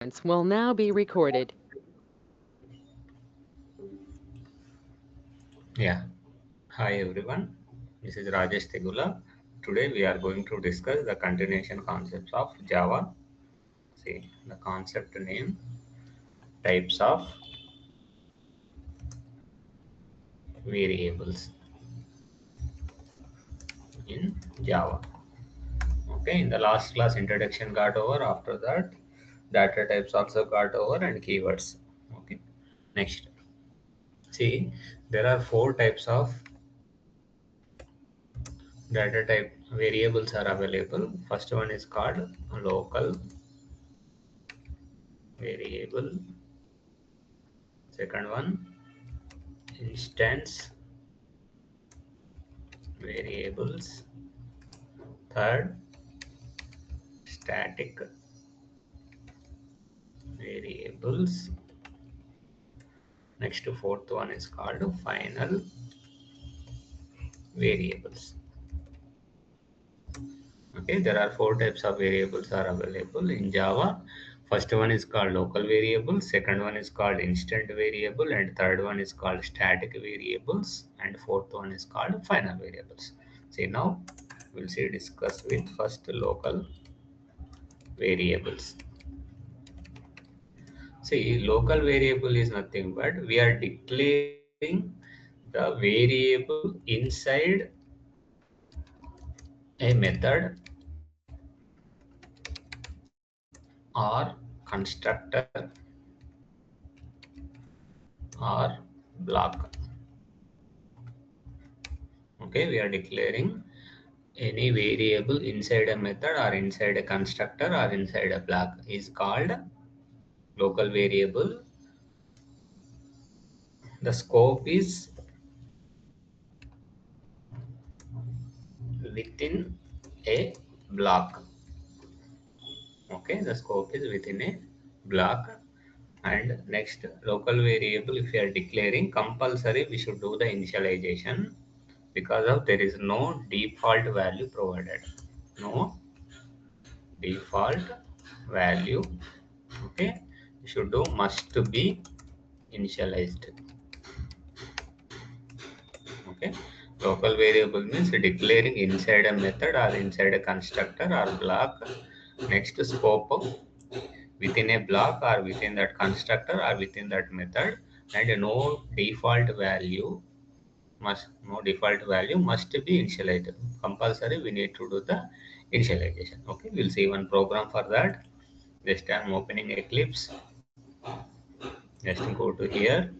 Will now be recorded. Yeah. Hi everyone. This is Rajesh Tegula. Today we are going to discuss the continuation concepts of Java. See the concept name, types of variables in Java. Okay, in the last class introduction got over. After that, data types also got over and keywords. Okay. Next, see there are four types of data type variables are available. First one is called local variable. Second one, instance variables. Third, static variables. Next, fourth one is called final variables. Okay, there are four types of variables are available in Java. First one is called local variable, second one is called instant variable, and third one is called static variables, and fourth one is called final variables. See now we'll see discuss with first local variables. See, local variable is nothing but we are declaring the variable inside a method or constructor or block. Okay, we are declaring any variable inside a method or inside a constructor or inside a block is called local variable. The scope is within a block. Okay, the scope is within a block. And next, local variable, if you are declaring compulsory, we should do the initialization because of there is no default value provided. No default value. Okay, you should do must be initialized. Okay, local variable means declaring inside a method or inside a constructor or block. Next, scope of within a block or within that constructor or within that method, and no default value must be initialized. Compulsory we need to do the initialization. Okay, we'll see one program for that. Just I'm opening Eclipse. Just go to here.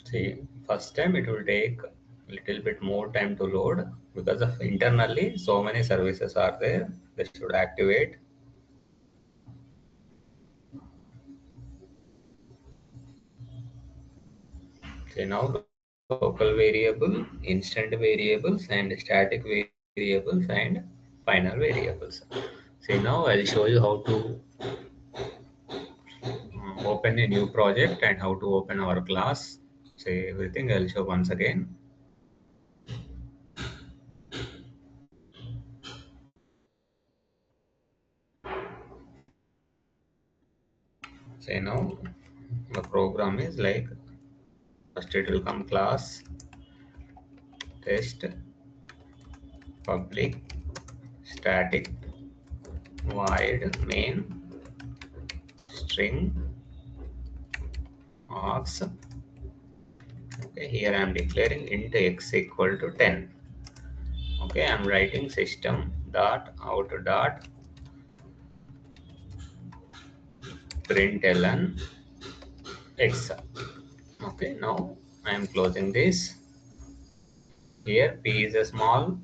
See, first time it will take a little bit more time to load because of internally so many services are there. They should activate. Okay, now local variable, instant variables, and static variables, and final variables. See, now I'll show you how to open a new project and how to open our class. Say everything I'll show once again. Say now the program is like first it will come class test public static void main string args. Okay, here I am declaring int x equal to 10. Okay, I am writing system dot out dot println x. Okay, now I am closing this. Here p is a small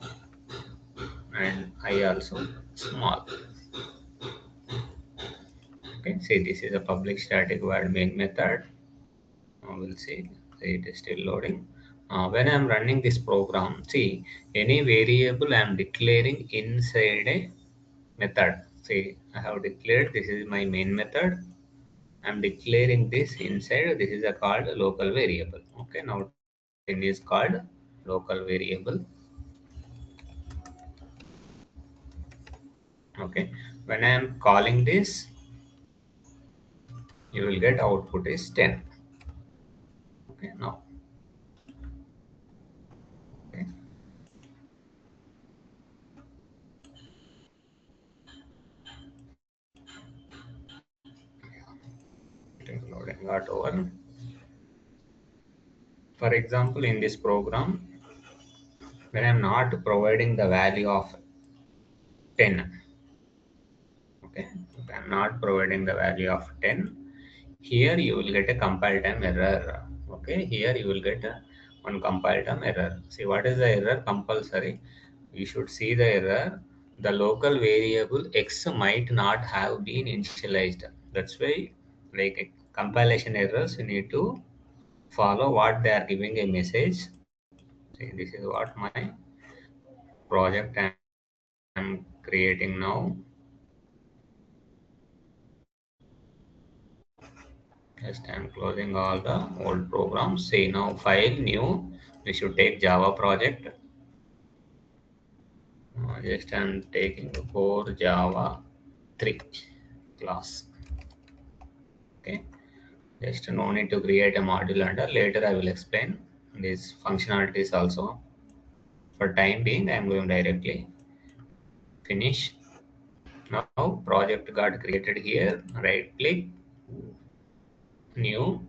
and I also small. Okay, see this is a public static void main method. We'll see. See, it is still loading. When I'm running this program, see any variable I'm declaring inside a method. See, I have declared this is my main method. I'm declaring this inside. This is a called local variable. Okay, now 10 is called local variable. Okay, when I am calling this, you will get output is 10. Okay, now, okay, loading got over. For example, in this program, when I'm not providing the value of 10, okay, if I'm not providing the value of 10, here you will get a compile time error. Okay, here you will get a one compile time error. See, what is the error? Compulsory. You should see the error. The local variable x might not have been initialized. That's why, like compilation errors, you need to follow what they are giving a message. See, this is what my project I'm creating now. Just I'm closing all the old programs. Say now file new. We should take Java project. Just I'm taking core Java 3 class. Okay. Just no need to create a module under. Later I will explain these functionalities also. For time being, I am going directly finish. Now project got created here. Right click, new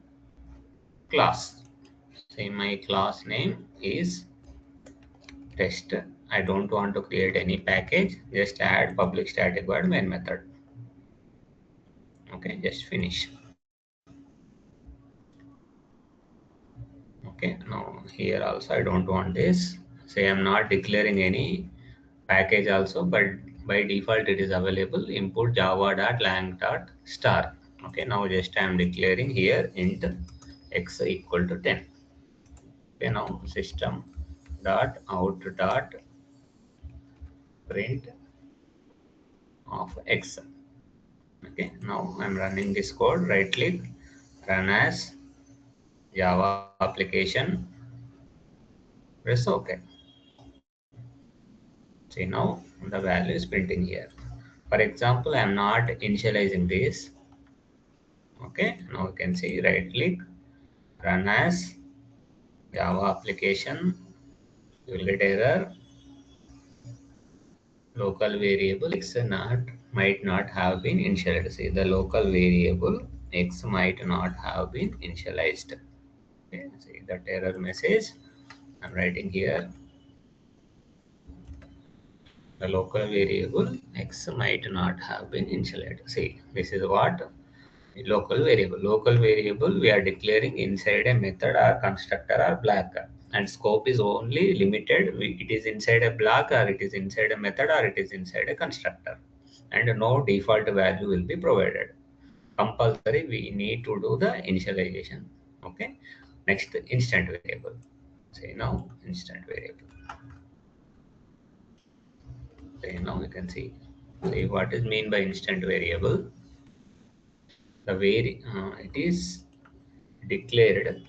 class. Say my class name is test. I don't want to create any package. Just add public static void main method. Okay, just finish. Okay, now here also I don't want this. Say I'm not declaring any package also, but by default it is available. Input java.lang.star. Okay, now just I'm declaring here int x equal to 10. Okay, now system dot out dot print of x. Okay, now I'm running this code. Right click, run as Java application, press OK. See now the value is printing here. For example, I am not initializing this. Okay, now you can see right click, run as Java application. You will get error. Local variable x not might not have been initialized. See the local variable x might not have been initialized. Okay, see that error message. I'm writing here. The local variable x might not have been initialized. See, this is what local variable. Local variable we are declaring inside a method or constructor or block, and scope is only limited. It is inside a block or it is inside a method or it is inside a constructor, and no default value will be provided. Compulsory we need to do the initialization. Okay. Next, instant variable. Say now instant variable. Say now you can see. See what is mean by instant variable. It is declared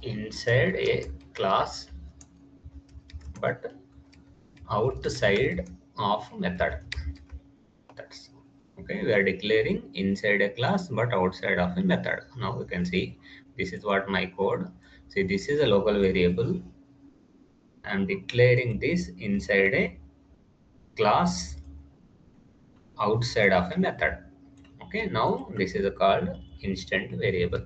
inside a class but outside of method. That's okay. We are declaring inside a class but outside of a method. Now you can see this is what my code. See, this is a local variable. I'm declaring this inside a class outside of a method. Okay, now this is called instant variable.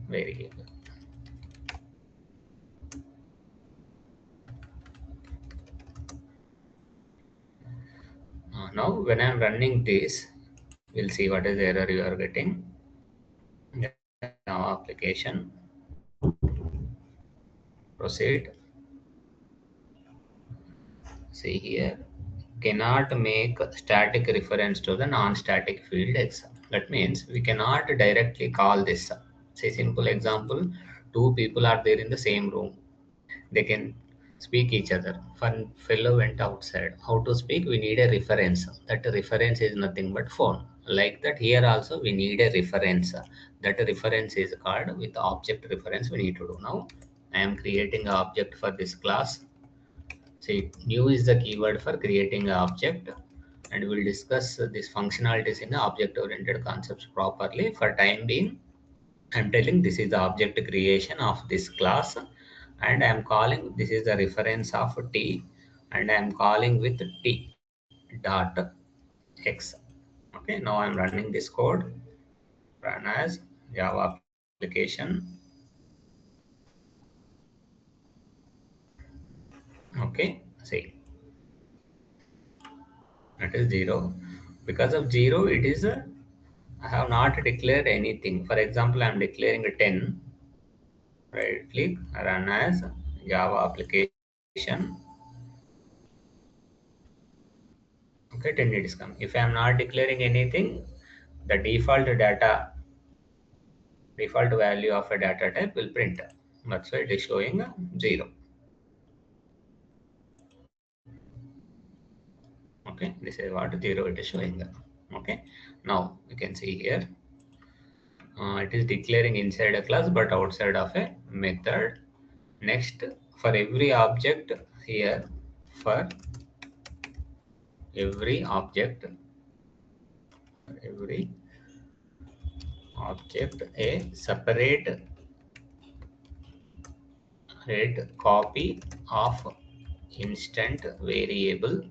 Variable. Now when I'm running this, we'll see what is the error you are getting. Now application, proceed. See here, cannot make static reference to the non-static field x. That means we cannot directly call this. Say simple example, two people are there in the same room. They can speak each other. One fellow went outside. How to speak? We need a reference. That reference is nothing but phone. Like that, here also we need a reference. That reference is called with object reference. We need to do now. I am creating an object for this class. See, new is the keyword for creating an object, and we'll discuss this functionalities in object-oriented concepts properly. For time being, I'm telling this is the object creation of this class, and I'm calling this is the reference of t, and I'm calling with t dot x. Okay, now I'm running this code, run as Java application. Okay, see, that is 0. Because of 0, it is a I have not declared anything. For example, I am declaring a 10. Right click, run as Java application. Okay, 10 it is come. If I am not declaring anything, the default value of a data type will print. That's why it is showing 0. Okay, this is what 0 it is showing. Okay, now you can see here it is declaring inside a class but outside of a method. Next, for every object here, for every object, every object, a separate copy of instant variable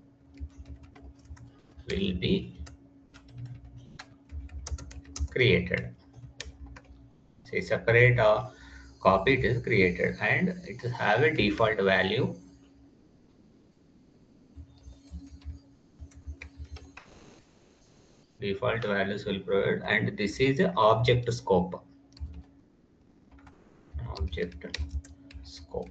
will be created. Say separate copy it is created, and it will have a default value. Default values will provide, and this is a object scope. Object scope,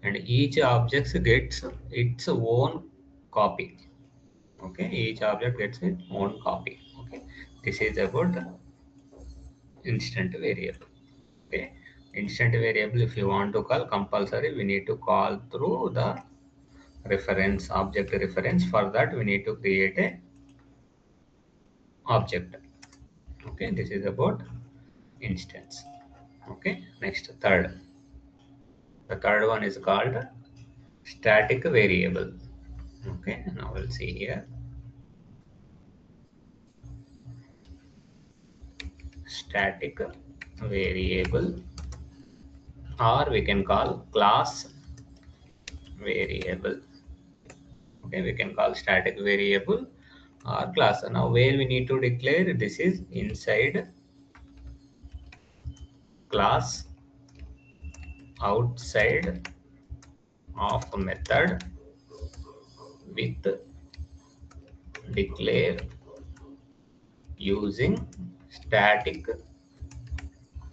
and each object gets its own copy. Okay, each object gets its own copy. Okay, this is about instant variable. Okay, instant variable, if you want to call compulsory, we need to call through the reference object reference. For that, we need to create a object. Okay, this is about instance. Okay, next, the third one is called static variable. Okay, now we'll see here static variable, or we can call class variable. Okay, we can call static variable or class. Now where we need to declare, this is inside class, outside of a method, with declare using static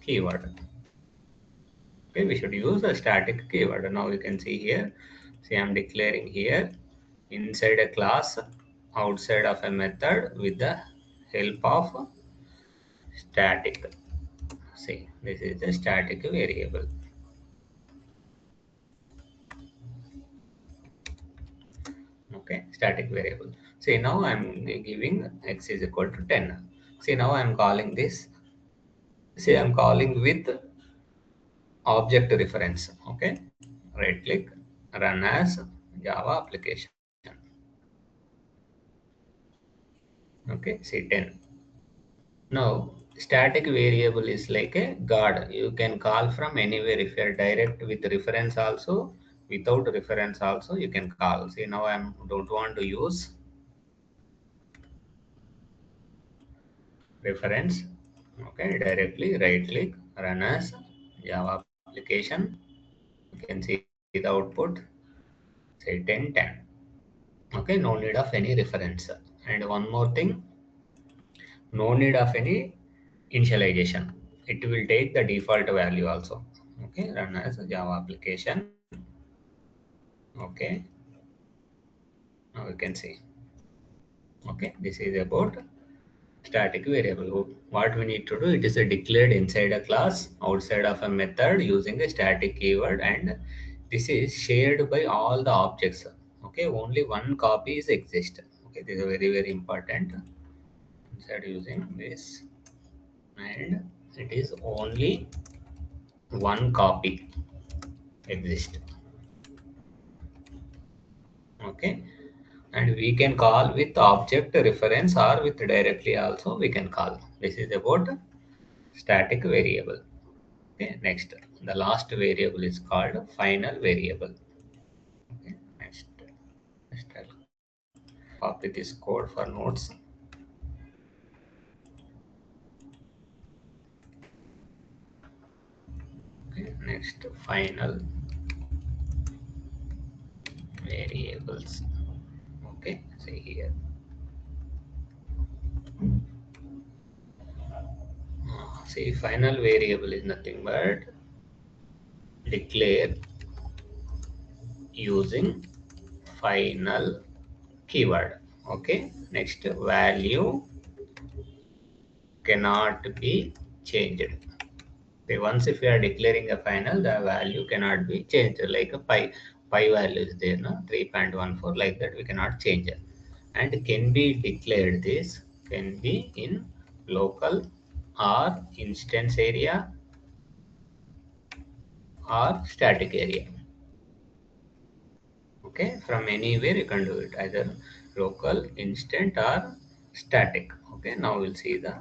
keyword. Okay, we should use a static keyword. Now you can see here, see I'm declaring here inside a class, outside of a method, with the help of static. See, this is a static variable. Okay, static variable. See, now I'm giving x is equal to 10. See, now I'm calling this. See, I'm calling with object reference. Okay, right click, run as Java application. Okay, see 10. Now, static variable is like a guard. You can call from anywhere. If you are direct with reference also, without reference also, you can call. See, now I don't want to use reference. Okay, directly right click, run as Java application. You can see the output, say 10 10. Okay, no need of any reference. And one more thing, no need of any initialization. It will take the default value also. Okay, run as a Java application. Okay, now you can see. Okay, this is about static variable. What we need to do, it is a declared inside a class, outside of a method, using a static keyword, and this is shared by all the objects. Okay, only one copy is exist. Okay, this is very very important. Inside using this, and it is only one copy exist. Okay, and we can call with object reference or with directly also we can call. This is about static variable. Okay, next, the last variable is called final variable. Okay, next, I'll copy this code for notes. Okay, next, final variables. Okay, see here. See, final variable is nothing but declare using final keyword. Okay, next, value cannot be changed. Okay, once if you are declaring a final, the value cannot be changed. Like a pi value is there, no, 3.14, like that we cannot change it. And can be declared, this can be in local or instance area or static area. Okay, from anywhere you can do it, either local, instant or static. Okay, now we'll see the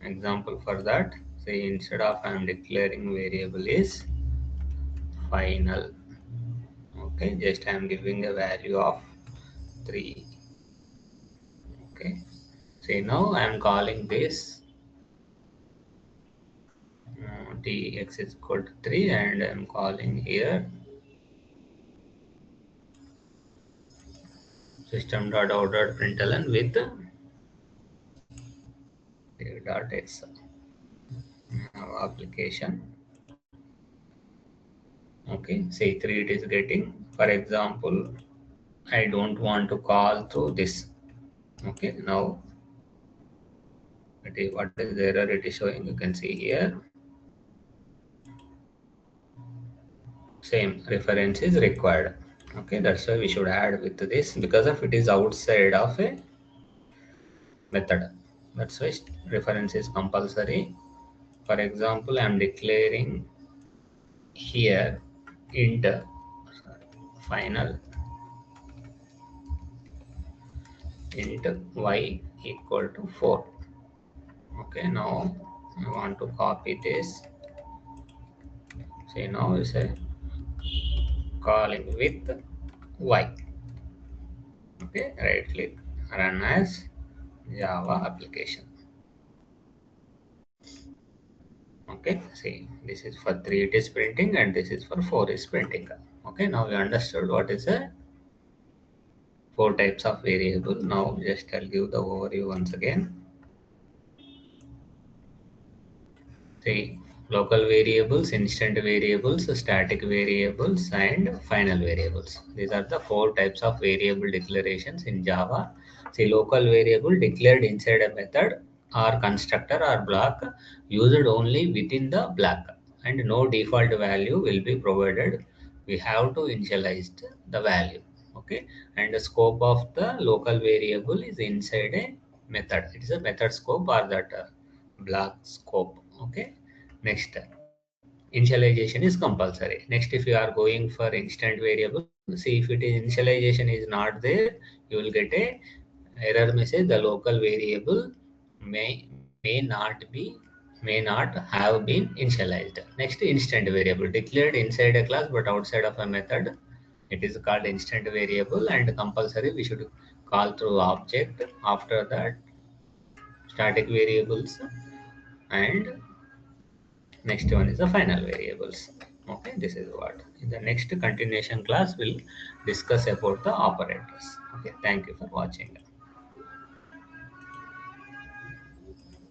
example for that. Say instead of I am declaring variable is final. Okay, just I am giving a value of 3. Okay, say now I am calling this dx is equal to 3, and I am calling here system.out.println with dot x. Now application. Okay, say 3 it is getting. For example, I don't want to call through this. Okay, now what is the error it is showing, you can see here. Same reference is required. Okay, that's why we should add with this, because of it is outside of a method. That's why reference is compulsory. For example, I am declaring here int final int y equal to 4. Okay, now I want to copy this. Say now is a calling with y. Okay, right click, run as Java application. Okay, see, this is for 3 it is printing, and this is for 4 is printing. Okay, now we understood what is a 4 types of variable. Now just I'll give the overview once again. See, local variables, instant variables, static variables, and final variables. These are the 4 types of variable declarations in Java. See, local variable declared inside a method or constructor or block, used only within the block, and no default value will be provided. We have to initialize the value. Okay, and the scope of the local variable is inside a method. It is a method scope or that block scope. Okay, next, initialization is compulsory. Next, if you are going for instant variable, see, if it is initialization is not there, you will get a error message, the local variable may not be may not have been initialized. Next, instant variable declared inside a class but outside of a method, it is called instant variable, and compulsory we should call through object. After that, static variables, and next one is the final variables. Okay, this is what in the next continuation class we'll discuss about the operators. Okay, thank you for watching.